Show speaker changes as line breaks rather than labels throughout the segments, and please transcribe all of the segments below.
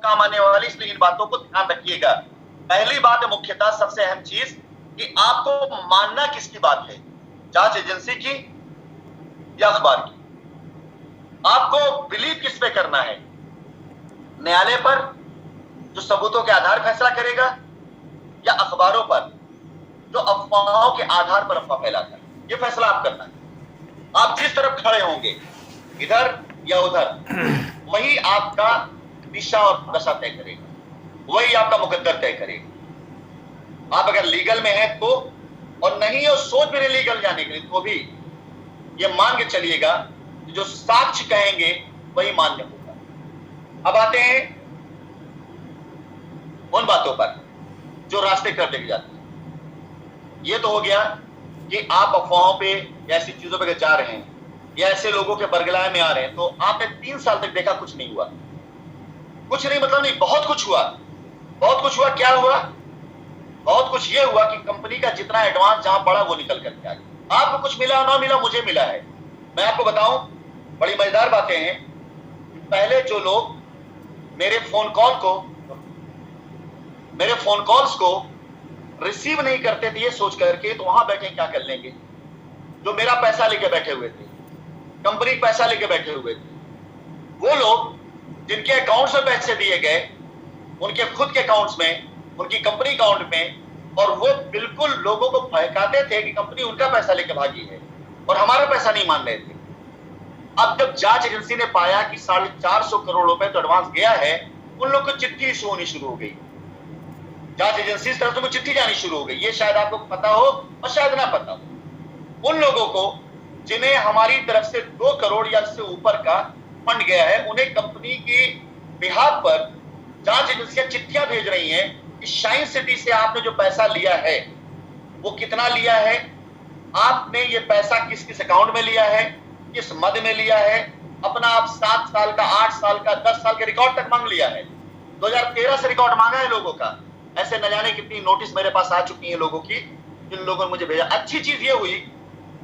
काम आने वाली, इसलिए इन बातों को ध्यान रखिएगा। पहली बात है मुख्यतः सबसे अहम चीज कि आपको मानना किसकी बात है, जांच एजेंसी की या अखबार की? आपको बिलीव किस पे करना है, न्यायालय पर जो सबूतों के आधार फैसला करेगा, या अखबारों पर जो अफवाहों के आधार पर अफवाह फैलाता है? ये फैसला आप करना है। आप जिस तरफ खड़े होंगे, इधर या उधर, वही आपका दिशा और दशा तय करेगा, वही आपका मुकद्दर तय करेगा। आप अगर लीगल में हैं तो, और नहीं हो सोच मेरे लीगल जाने के लिए, तो भी ये मान के चलिएगा जो साक्ष्य कहेंगे वही मान्य होगा। अब आते हैं उन बातों पर जो रास्ते कर लेके जाती है। ये तो हो गया कि आप अफवाहों पे या ऐसी चीजों पे जा रहे हैं या ऐसे लोगों के बरगलाए में आ रहे हैं, तो आपने 3 साल तक देखा कुछ नहीं हुआ। कुछ नहीं मतलब नहीं, बहुत कुछ हुआ। बहुत कुछ हुआ। क्या हुआ? बहुत कुछ ये हुआ कि कंपनी का जितना एडवांस जहां पड़ा वो निकल करके आ गया। आपको कुछ मिला ना मिला, मुझे मिला है। मैं आपको बताऊं, बड़ी मजेदार बातें हैं। पहले जो लोग मेरे फोन कॉल्स को रिसीव नहीं करते थे ये सोच करके तो वहां बैठे क्या कर लेंगे, जो मेरा पैसा लेके बैठे हुए थे, कंपनी पैसा लेके बैठे हुए थे, वो लोग जिनके अकाउंट्स में पैसे दिए गए, उनके खुद के अकाउंट्स में, उनकी कंपनी अकाउंट में, और वो बिल्कुल लोगों को बहकाते थे कि कंपनी उनका पैसा लेके भागी है और हमारा पैसा नहीं मान रहे थे। अब जब जांच एजेंसी ने पाया कि 450 करोड़ रुपए तो एडवांस गया है, उन लोग को चिट्ठी इशू होनी शुरू हो गई। जांच एजेंसी की तरफ से चिट्ठी जानी शुरू हो गई। ये शायद आपको पता हो और शायद ना पता हो। उन लोगों को जिन्हें हमारी तरफ से 2 करोड़ या इससे ऊपर का फंड गया है, उन्हें कंपनी के बिहाफ पर जांच एजेंसियां चिट्ठियां भेज रही हैं कि शाइन सिटी से आपने जो पैसा लिया है वो कितना लिया है, आपने ये पैसा किस किस अकाउंट में लिया है, किस मद में लिया है, अपना आप 7 साल का, 8 साल का, 10 साल के रिकॉर्ड तक मांग लिया है। 2013 से रिकॉर्ड मांगा है लोगों का। ऐसे न जाने कितनी नोटिस मेरे पास आ चुकी हैं लोगों की, जिन लोगों ने मुझे भेजा। अच्छी चीज ये हुई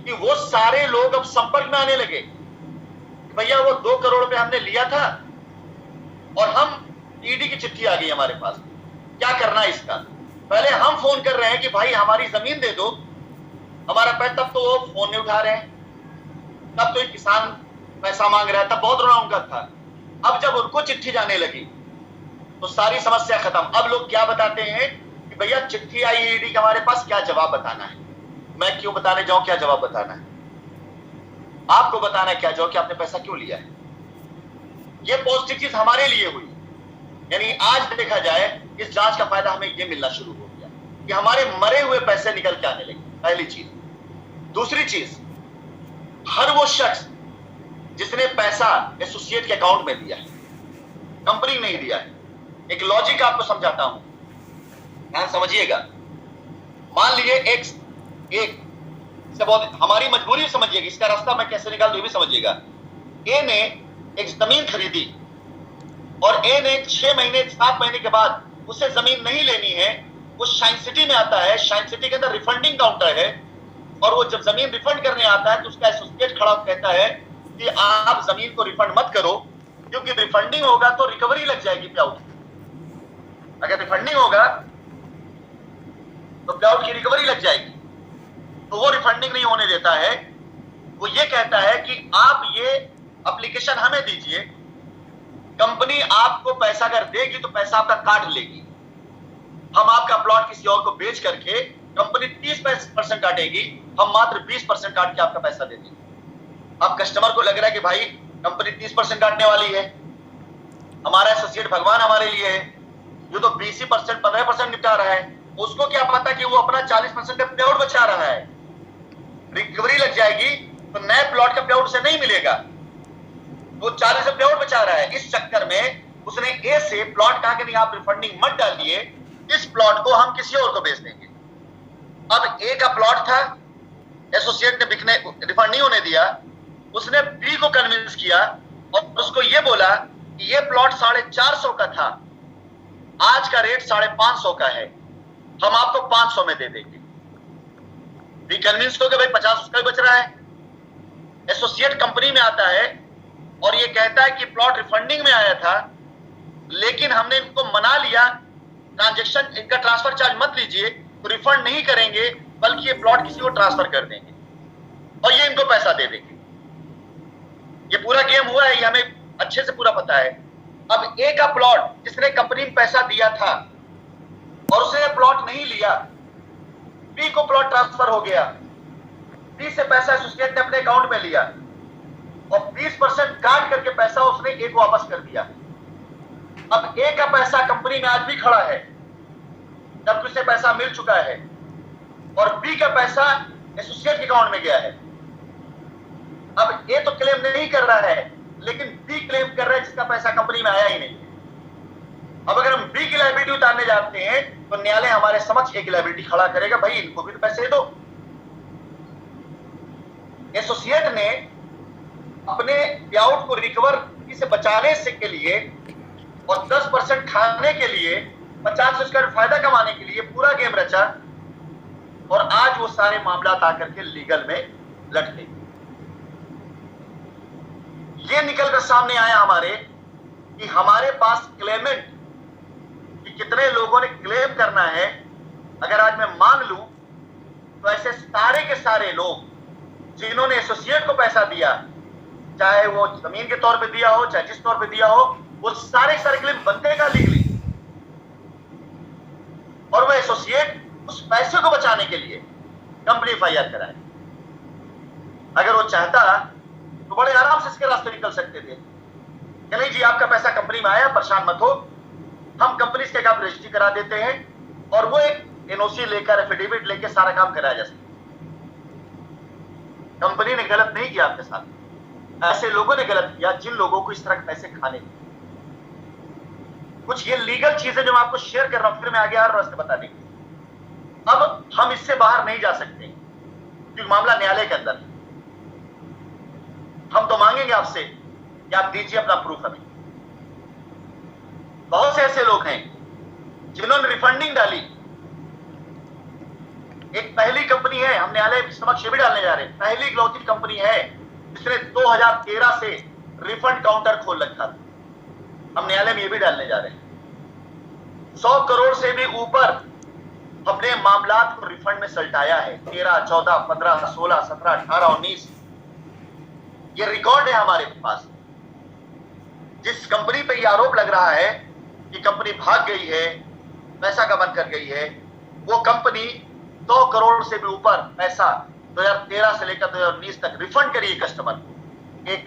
कि वो सारे लोग अब संपर्क में आने लगे। भैया वो 2 करोड़ रुपए हमने लिया था और हम ईडी की चिट्ठी आ गई हमारे पास, क्या करना है इसका? पहले हम फोन कर रहे हैं कि भाई हमारी जमीन दे दो, हमारा पैसा, तब तो वो फोन नहीं उठा रहे हैं, तब तो एक किसान पैसा मांग रहा है, तब बहुत रोना उनका था। अब जब उनको चिट्ठी जाने लगी तो सारी समस्या खत्म। अब लोग क्या बताते हैं कि भैया चिट्ठी आई ईडी के, हमारे पास क्या जवाब बताना है। मैं क्यों बताने जाऊं क्या जवाब बताना है? आपको बताना है क्या जवाब कि आपने पैसा क्यों लिया है। ये पॉजिटिव चीज हमारे लिए हुई। यानी आज देखा जाए इस जांच का फायदा हमें ये मिलना शुरू हो गया कि हमारे मरे हुए पैसे निकल के आने लगे। पहली चीज। दूसरी चीज, हर वो शख्स जिसने पैसा एसोसिएट के अकाउंट में दिया है, कंपनी नहीं दिया है। एक लॉजिक आपको समझाता हूं, ध्यान समझिएगा। मान लीजिए एक से बहुत हमारी मजबूरी समझिएगा, इसका रास्ता मैं कैसे निकाल दूं भी समझिएगा। ए ने एक जमीन खरीदी और ए ने 6 महीने 7 महीने के बाद उससे जमीन नहीं लेनी है, वो शाइन सिटी में आता है। शाइन सिटी के अंदर रिफंडिंग काउंटर है और वो जब जमीन रिफंड करने आता है तो उसका एसोसिएट खड़ा कहता है कि आप जमीन को रिफंड मत करो, क्योंकि रिफंडिंग होगा तो रिकवरी लग जाएगी प्याउट। अगर रिफंडिंग होगा तो प्याउट की रिकवरी लग जाएगी, तो वो रिफंडिंग नहीं होने देता है। वो ये कहता है कि आप ये एप्लीकेशन हमें दीजिए, कंपनी आपको पैसा अगर देगी तो पैसा आपका काट लेगी, हम आपका प्लॉट किसी और को बेच करके कंपनी 30% काटेगी, हम मात्र 20% काट के आपका पैसा दे देंगे। अब कस्टमर को लग रहा है कि भाई कंपनी 30% काटने वाली है, हमारा एसोसिएट भगवान हमारे लिए है, ये तो 20% 15% निपटा रहा है। उसको क्या पता कि वो अपना 40% का पेआउट बचा रहा है, रिकवरी लग जाएगी तो नए प्लॉट का पेआउट उसे नहीं मिलेगा, वो 40 पेआउट बचा रहा है। इस चक्कर में उसने ए से प्लॉट कहा कि नहीं आप रिफंडिंग मत डालिए, इस प्लॉट को हम किसी और को बेच देंगे। अब ए का प्लॉट था, एसोसिएट ने बिकने रिफंड नहीं होने दिया, उसने बी को कन्विंस किया और उसको ये बोला कि ये प्लॉट 450 का था, आज का रेट 550 का है, हम आपको 500 में दे देंगे। बी कन्विंस हो कि भाई 50 उसका भी बच रहा है। एसोसिएट कंपनी में आता है और ये कहता है कि प्लॉट रिफंडिंग में आया था, लेकिन हमने इनको मना लिया, ट्रांजेक्शन इनका ट्रांसफर चार्ज मत लीजिए, तो रिफंड नहीं करेंगे, बल्कि ये प्लॉट किसी को ट्रांसफर कर देंगे और ये इनको पैसा दे देंगे। ये पूरा गेम हुआ है, ये हमें अच्छे से पूरा पता है। अब ए का प्लॉट जिसने कंपनी में पैसा दिया था और उसने प्लॉट नहीं लिया, बी को प्लॉट ट्रांसफर हो गया, बी से पैसा एसोसिएट ने अपने अकाउंट में लिया और 20% काट करके पैसा उसने ए को वापस कर दिया। अब ए का पैसा कंपनी में आज भी खड़ा है, जबकि उसे पैसा मिल चुका है, और बी का पैसा एसोसिएट के अकाउंट में गया है। अब ए तो क्लेम नहीं कर रहा है, लेकिन बी क्लेम कर रहा है जिसका पैसा कंपनी में आया ही नहीं। अब अगर हम बी की लायबिलिटी उतारने जाते हैं तो न्यायालय हमारे समक्ष एक लायबिलिटी खड़ा करेगा, भाई इनको भी तो पैसे दो। एसोसिएट ने अपने पेआउट को रिकवर से बचाने से के लिए और 10% खाने के लिए, 50 उसका फायदा कमाने के लिए पूरा गेम रचा, और आज वो सारे मामला आकर के लीगल में लटके। ये निकलकर सामने आया हमारे कि हमारे पास क्लेमेंट कि कितने लोगों ने क्लेम करना है। अगर आज मैं मान लूं तो ऐसे सारे के सारे लोग जिन्होंने एसोसिएट को पैसा दिया, चाहे वो जमीन के तौर पे दिया हो, चाहे जिस तौर पे दिया हो, वो सारे सारे क्लेम बनते का लीगली, और वो एसोसिएट उस पैसे को बचाने के लिए कंपनी एफआईआर कराए। अगर वो चाहता तो बड़े आराम से इसके रास्ते निकल सकते थे कि नहीं जी, आपका पैसा कंपनी में आया, परेशान मत हो, हम कंपनी के काम रजिस्ट्री करा देते हैं, और वो एक एनओसी लेकर एफिडेविट लेकर सारा काम कराया जा सकता। कंपनी ने गलत नहीं किया आपके साथ, ऐसे लोगों ने गलत किया जिन लोगों को इस तरह के पैसे खाने। कुछ ये लीगल चीजें जो मैं आपको शेयर कर रहा हूं, फिर मैं आगे आ रहा हूं रास्ते बताने के। अब हम इससे बाहर नहीं जा सकते क्योंकि मामला न्यायालय के अंदर है। हम तो मांगेंगे आपसे कि आप दीजिए अपना प्रूफ हमें। बहुत से ऐसे लोग हैं जिन्होंने रिफंडिंग डाली। एक पहली कंपनी है, हम न्यायालय के समक्ष भी डालने जा रहे हैं, पहली इकलौती कंपनी है जिसने 2013 से रिफंड काउंटर खोल रखा था। हम न्यायालय में ये भी डालने जा रहे हैं। 100 करोड़ से भी ऊपर हमने मामला को रिफंड में सल्टाया है। 13, 14, 15, 16, 17, 18, 19 ये रिकॉर्ड है हमारे पास। जिस कंपनी पे ये आरोप लग रहा है कि कंपनी भाग गई है, पैसा का बंद कर गई है, वो कंपनी 100 करोड़ से भी ऊपर पैसा 2013 से लेकर 2019 तक रिफंड करिए कस्टमर को। एक